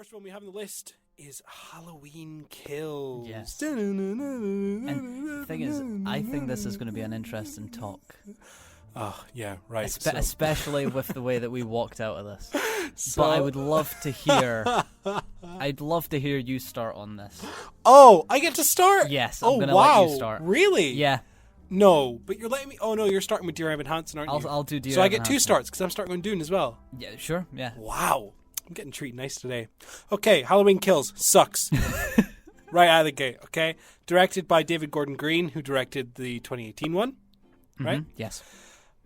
First one we have on the list is Halloween Kills. Yes. And the thing is, I think this is going to be an interesting talk. Oh, yeah, right. Especially with the way that we walked out of this. But I would love to hear... I'd love to hear you start on this. Oh, I get to start? Yes, I'm going to let you start. Really? Yeah. No, but you're letting me... Oh, no, you're starting with Dear Evan Hansen, aren't you? I'll do Dear So Evan I get Hansen. two starts, because I'm starting on Dune as well. Yeah, sure, yeah. Wow. I'm getting treated nice today. Okay, Halloween Kills. Sucks. Right out of the gate, okay? Directed by David Gordon Green, who directed the 2018 one, right? Yes.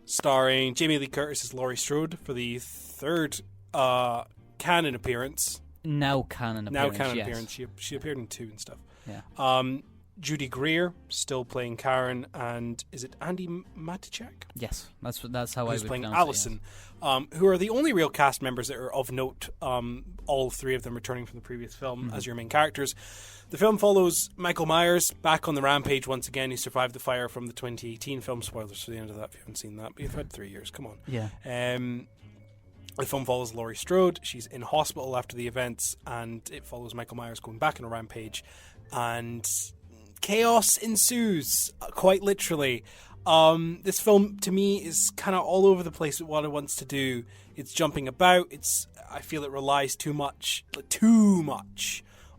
Starring Jamie Lee Curtis as Laurie Strode for the third canon appearance. Now canon appearance, yes. Appearance. She appeared in 2 and stuff. Yeah. Judy Greer, still playing Karen, and is it Andy Matichak? Yes, that's how Who's I would playing pronounce Allison, who are the only real cast members that are of note, all 3 of them returning from the previous film as your main characters. The film follows Michael Myers back on the rampage once again. He survived the fire from the 2018 film. Spoilers for the end of that if you haven't seen that, but you've had 3 years, come on. Yeah. The film follows Laurie Strode. She's in hospital after the events, and it follows Michael Myers going back on a rampage, and chaos ensues, quite literally. This film, to me, is kind of all over the place with what it wants to do. It's jumping about. I feel it relies too much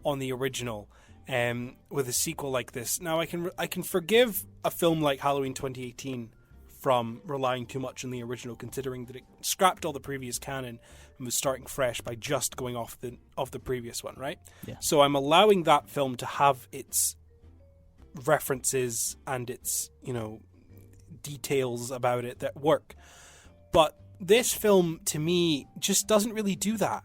on the original. With a sequel like this, now I can forgive a film like Halloween 2018 from relying too much on the original, considering that it scrapped all the previous canon and was starting fresh by just going off the previous one, right? Yeah. So I'm allowing that film to have its references and its, details about it that work. But this film, to me, just doesn't really do that.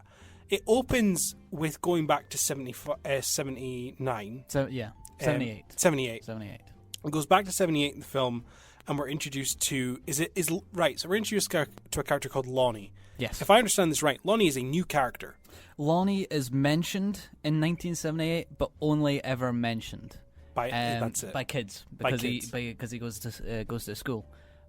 It opens with going back to 79. So, yeah, 78. 78. 78. It goes back to 78 in the film, and we're introduced to... So we're introduced to a character called Lonnie. Yes. If I understand this right, Lonnie is a new character. Lonnie is mentioned in 1978, but only ever mentioned That's it. by kids By because he goes to school,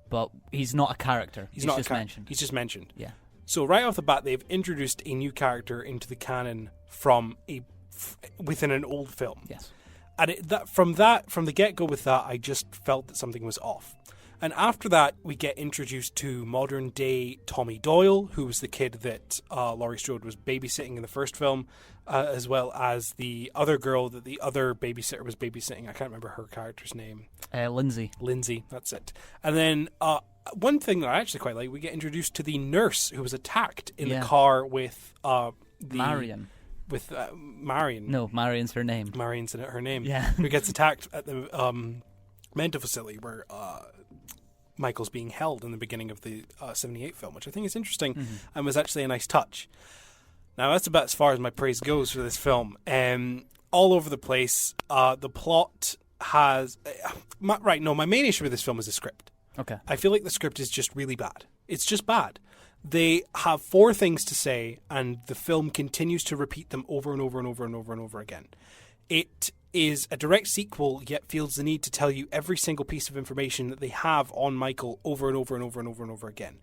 but he's not a character. He's just mentioned. He's just mentioned. Yeah. So right off the bat, they've introduced a new character into the canon from within an old film. Yes. And from the get-go with that, I just felt that something was off. And after that, we get introduced to modern-day Tommy Doyle, who was the kid that Laurie Strode was babysitting in the first film, as well as the other girl that the other babysitter was babysitting. I can't remember her character's name. Lindsay. Lindsay, that's it. And then one thing that I actually quite like, we get introduced to the nurse who was attacked in the car with Marion. With Marion. No, Marion's her name. Marion's her name. Yeah. Who gets attacked at the mental facility where Michael's being held in the beginning of the 78 film, which I think is interesting and was actually a nice touch. Now, that's about as far as my praise goes for this film. All over the place. The plot has... my main issue with this film is the script. Okay. I feel like the script is just really bad. It's just bad. They have 4 things to say, and the film continues to repeat them over and over and over and over and over again. It is a direct sequel, yet feels the need to tell you every single piece of information that they have on Michael over and over and over and over and over again.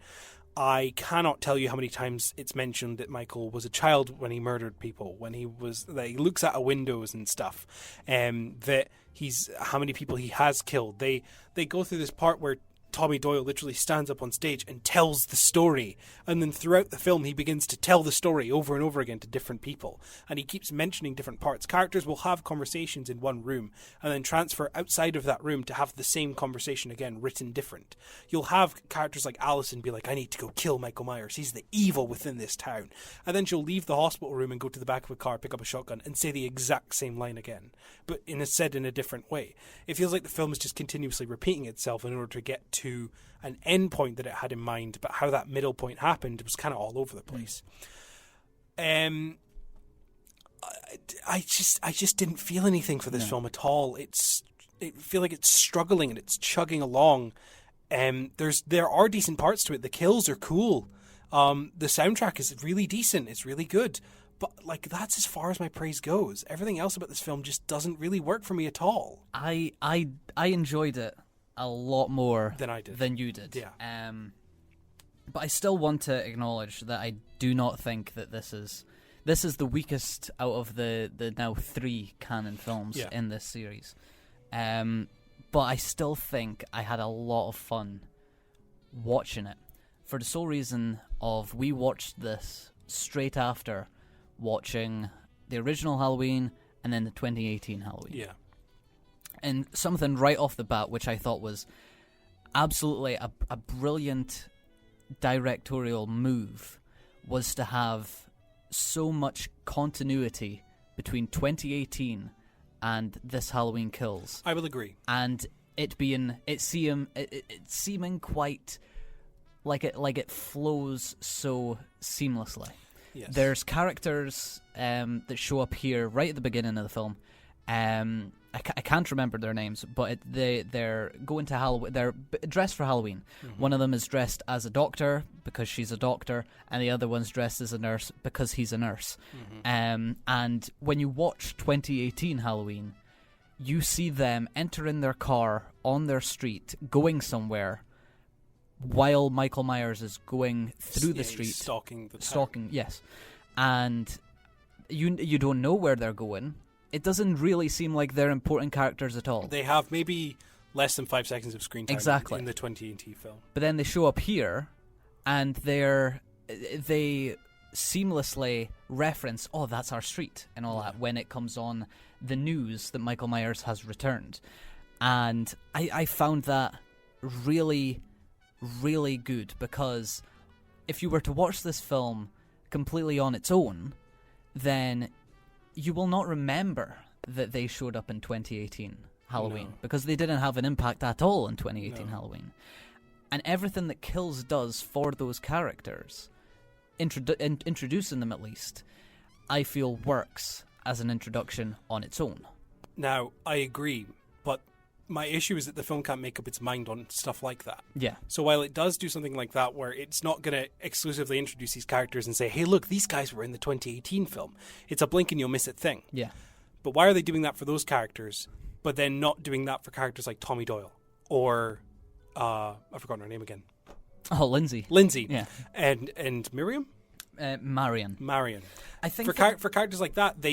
I cannot tell you how many times it's mentioned that Michael was a child when he murdered people, when he looks out of windows and stuff, that how many people he has killed. They go through this part where Tommy Doyle literally stands up on stage and tells the story, and then throughout the film he begins to tell the story over and over again to different people, and he keeps mentioning different parts. Characters will have conversations in one room and then transfer outside of that room to have the same conversation again, written different. You'll have characters like Allison be like, I need to go kill Michael Myers, he's the evil within this town, and then she'll leave the hospital room and go to the back of a car, pick up a shotgun and say the exact same line again, but said in a different way. It feels like the film is just continuously repeating itself in order to get to an end point that it had in mind, but how that middle point happened was kind of all over the place. I just didn't feel anything for this film at all. I feel like it's struggling and it's chugging along. There are decent parts to it. The kills are cool. The soundtrack is really decent. It's really good. But that's as far as my praise goes. Everything else about this film just doesn't really work for me at all. I enjoyed it a lot more than you did. Yeah. But I still want to acknowledge that I do not think that this This is the weakest out of the now 3 canon films in this series. But I still think I had a lot of fun watching it. For the sole reason of we watched this straight after watching the original Halloween and then the 2018 Halloween. Yeah. And something right off the bat, which I thought was absolutely a brilliant directorial move, was to have so much continuity between 2018 and this Halloween Kills. I will agree. And it seeming quite like it flows so seamlessly. Yes. There's characters that show up here right at the beginning of the film. I can't remember their names, but they're going to Halloween. They're dressed for Halloween. Mm-hmm. One of them is dressed as a doctor because she's a doctor, and the other one's dressed as a nurse because he's a nurse. Mm-hmm. And when you watch 2018 Halloween, you see them entering their car on their street, going somewhere, while Michael Myers is going through the street, stalking. Yes, and you don't know where they're going. It doesn't really seem like they're important characters at all. They have maybe less than 5 seconds of screen time in the 2018 film. But then they show up here, and they seamlessly reference, oh, that's our street, and all that, when it comes on the news that Michael Myers has returned. And I found that really, really good, because if you were to watch this film completely on its own, then you will not remember that they showed up in 2018 Halloween, because they didn't have an impact at all in 2018 Halloween. And everything that Kills does for those characters, introducing them at least, I feel works as an introduction on its own. Now, I agree, but my issue is that the film can't make up its mind on stuff like that. Yeah. So while it does do something like that, where it's not going to exclusively introduce these characters and say, hey, look, these guys were in the 2018 film. It's a blink and you'll miss it thing. Yeah. But why are they doing that for those characters, but then not doing that for characters like Tommy Doyle or, I've forgotten her name again. Oh, Lindsay. Yeah. And Miriam? Marion. I think for characters like that,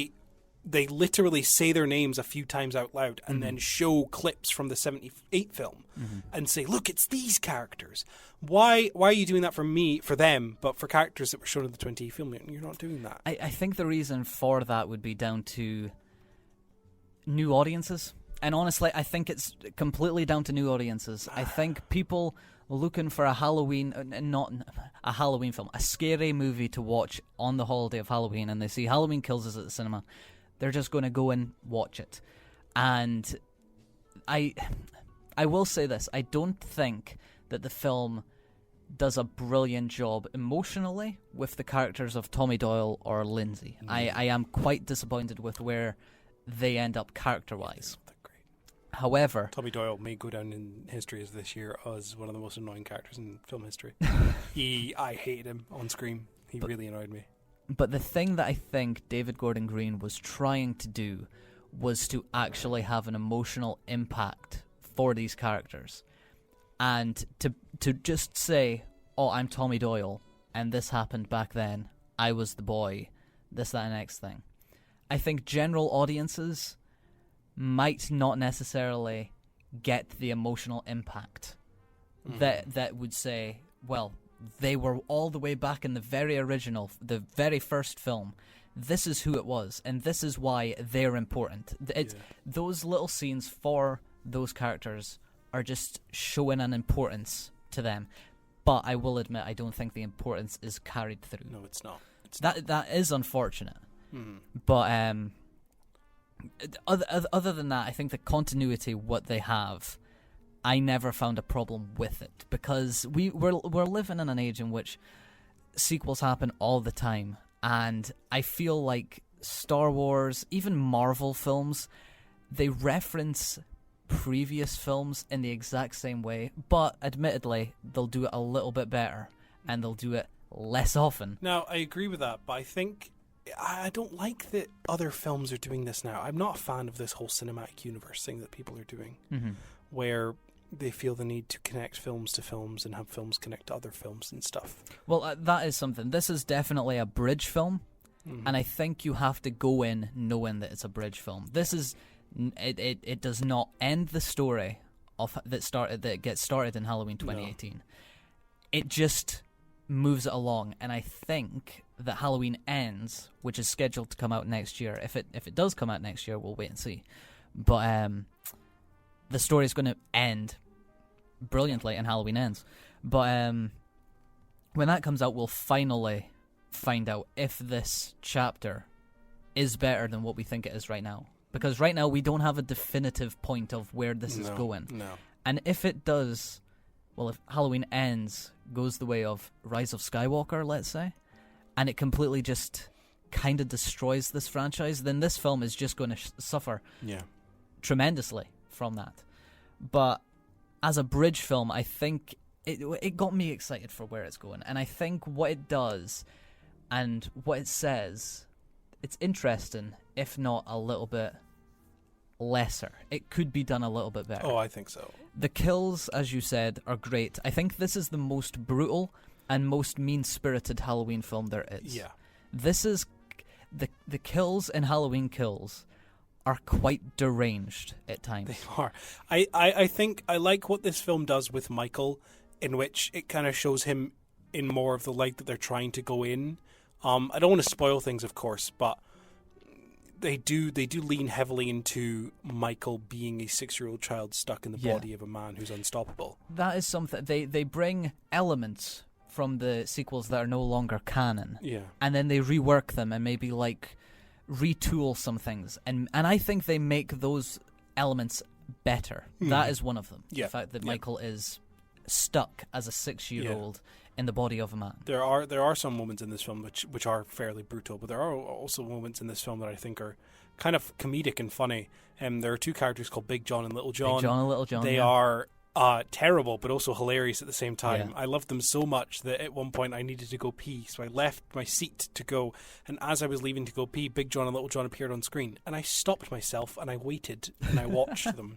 they literally say their names a few times out loud and then show clips from the 78 film and say, look, it's these characters. Why are you doing that for them, but for characters that were shown in the 20 film, you're not doing that? I think the reason for that would be down to new audiences. And honestly, I think it's completely down to new audiences. I think people looking for a Halloween, not a Halloween film, a scary movie to watch on the holiday of Halloween, and they see Halloween Kills us at the cinema, they're just going to go and watch it. And I will say this, I don't think that the film does a brilliant job emotionally with the characters of Tommy Doyle or Lindsay. I am quite disappointed with where they end up character-wise. However, Tommy Doyle may go down in history as this year as one of the most annoying characters in film history. I hated him on screen. He really annoyed me. But the thing that I think David Gordon Green was trying to do was to actually have an emotional impact for these characters. And to just say, oh, I'm Tommy Doyle, and this happened back then, I was the boy, this, that, and next thing. I think general audiences might not necessarily get the emotional impact that would say, well, they were all the way back in the very original, the very first film. This is who it was, and this is why they're important. Those little scenes for those characters are just showing an importance to them. But I will admit, I don't think the importance is carried through. No, it's not. That is unfortunate. But other than that, I think the continuity, what they have, I never found a problem with it, because we're living in an age in which sequels happen all the time, and I feel like Star Wars, even Marvel films, they reference previous films in the exact same way, but admittedly they'll do it a little bit better and they'll do it less often. Now, I agree with that, but I think I don't like that other films are doing this now. I'm not a fan of this whole cinematic universe thing that people are doing, where they feel the need to connect films to films and have films connect to other films and stuff. Well, that is something. This is definitely a bridge film. And I think you have to go in knowing that it's a bridge film. This is it does not end the story that gets started in Halloween 2018. No. It just moves it along, and I think that Halloween Ends, which is scheduled to come out next year, if it does come out next year, we'll wait and see. But the story is going to end brilliantly in Halloween Ends. But when that comes out, we'll finally find out if this chapter is better than what we think it is right now. Because right now we don't have a definitive point of where this is going. No. And if it does, well, if Halloween Ends goes the way of Rise of Skywalker, let's say, and it completely just kind of destroys this franchise, then this film is just going to suffer tremendously from that. But as a bridge film, I think it got me excited for where it's going. And I think what it does and what it says, it's interesting, if not a little bit lesser. It could be done a little bit better. Oh, I think so. The kills, as you said, are great. I think this is the most brutal and most mean-spirited Halloween film there is. Yeah. This is... The kills in Halloween Kills are quite deranged at times. They are. I think I like what this film does with Michael, in which it kind of shows him in more of the light that they're trying to go in. I don't want to spoil things, of course, but they do lean heavily into Michael being a 6-year-old child stuck in the body of a man who's unstoppable. That is something they bring elements from the sequels that are no longer canon, and then they rework them and maybe like retool some things, and I think they make those elements better. That is one of them. The fact that Michael is stuck as a 6-year-old in the body of a man. There are some moments in this film which are fairly brutal, but there are also moments in this film that I think are kind of comedic and funny. There are two characters called Big John and Little John. Big John and Little John. They are terrible, but also hilarious at the same time. I loved them so much that at one point I needed to go pee, so I left my seat to go, and as I was leaving to go pee, Big John and Little John appeared on screen, and I stopped myself and I waited and I watched them.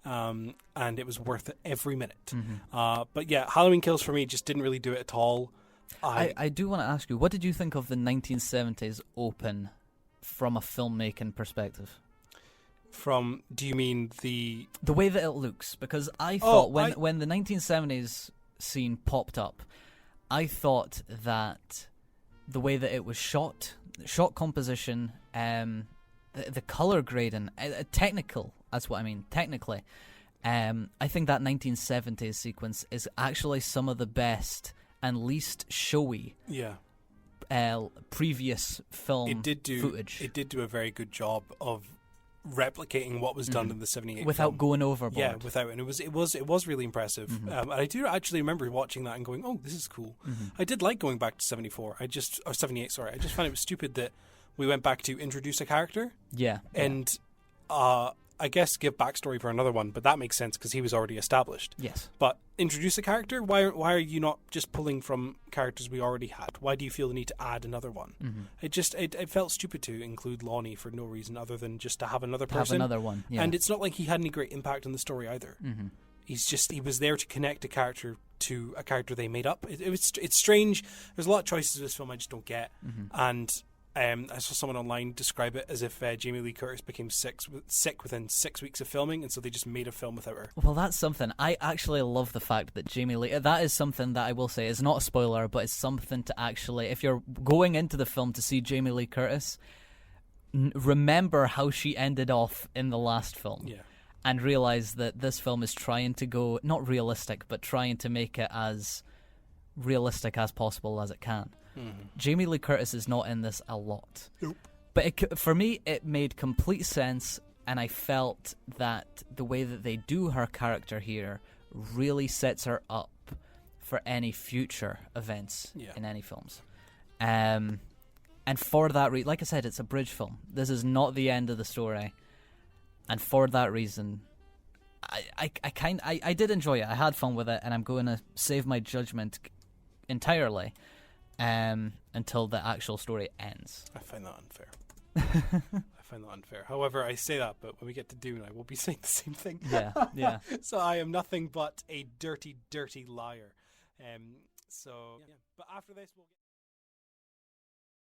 And it was worth it every minute. But yeah, Halloween Kills for me just didn't really do it at all. I do want to ask you, what did you think of the 1970s open from a filmmaking perspective? Do you mean the way that it looks? Because I thought when the 1970s scene popped up, I thought that the way that it was shot composition, the color grading, technical. That's what I mean. Technically, I think that 1970s sequence is actually some of the best and least showy. Previous film footage. It did do a very good job of replicating what was done in the 78 without film. going overboard. And it was really impressive. And I do actually remember watching that and going, "Oh, this is cool." I did like going back to 74. or 78. Sorry, I just found it was stupid that we went back to introduce a character. And I guess give backstory for another one, but that makes sense because he was already established. Yes. But introduce a character? Why are you not just pulling from characters we already had? Why do you feel the need to add another one? It felt stupid to include Lonnie for no reason other than just to have another person. Have another one, And it's not like he had any great impact on the story either. He was there to connect a character to a character they made up. It's strange. There's a lot of choices in this film I just don't get. And I saw someone online describe it as if Jamie Lee Curtis became sick within 6 weeks of filming, and so they just made a film without her. Well, that's something. I actually love the fact that Jamie Lee... That is something that I will say is not a spoiler, but it's something to actually... If you're going into the film to see Jamie Lee Curtis, remember how she ended off in the last film. And realize that this film is trying to go... Not realistic, but trying to make it as realistic as possible as it can. Jamie Lee Curtis is not in this a lot. Nope. But for me, it made complete sense, and I felt that the way that they do her character here really sets her up for any future events in any films. And for that reason, like I said, it's a bridge film. This is not the end of the story. And for that reason, I did enjoy it. I had fun with it, and I'm going to save my judgment entirely until the actual story ends. I find that unfair. However, I say that, but when we get to Dune, I will be saying the same thing. Yeah. So I am nothing but a dirty, dirty liar. But after this, we'll get...